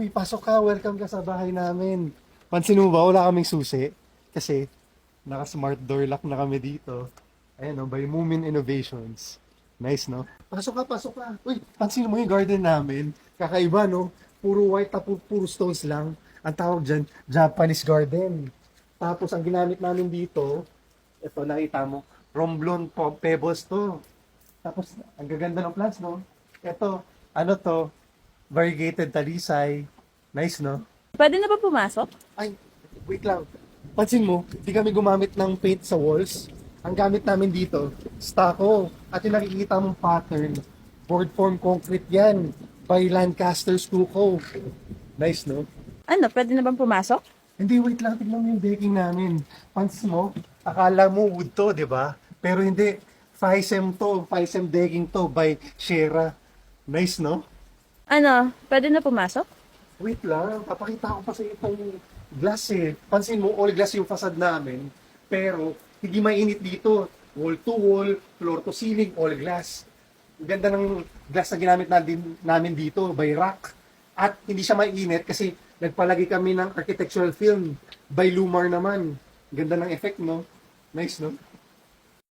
Uy, pasok ka. Welcome ka sa bahay namin. Pansin mo ba, wala kaming susi. Kasi, naka-smart door lock na kami dito. Ayan, no, by Moomin Innovations. Nice, no? Pasok ka, pasok ka. Uy, pansin mo yung garden namin. Kakaiba, no? Puro white, puro stones lang. Ang tawag dyan, Japanese garden. Tapos, ang ginamit namin dito, ito, nakita mo, Romblon pebbles to. Tapos, ang gaganda ng plants, no? Ito, ano to? Variegated talisay. Nice, no? Pwede na ba pumasok? Ay, wait lang. Pansin mo, di kami gumamit ng paint sa walls. Ang gamit namin dito, stucco. At yung nakikita mong pattern, board form concrete yan. By Lancaster Stucco. Nice, no? Ano, pwede na bang pumasok? Hindi, wait lang. Tignan mo yung decking namin. Pansin mo, akala mo wood to, di ba? Pero hindi. FISM to. FISM decking to by Shera. Nice, no? Ano, pwede na pumasok? Wait lang, papakita ko pa sa itong glass eh. Pansin mo, all glass yung facade namin. Pero, hindi mainit dito. Wall to wall, floor to ceiling, all glass. Ang ganda ng glass na ginamit namin dito, by Rock. At hindi siya mainit kasi nagpalagay kami ng architectural film by Lumar naman. Ganda ng effect, no? Nice, no?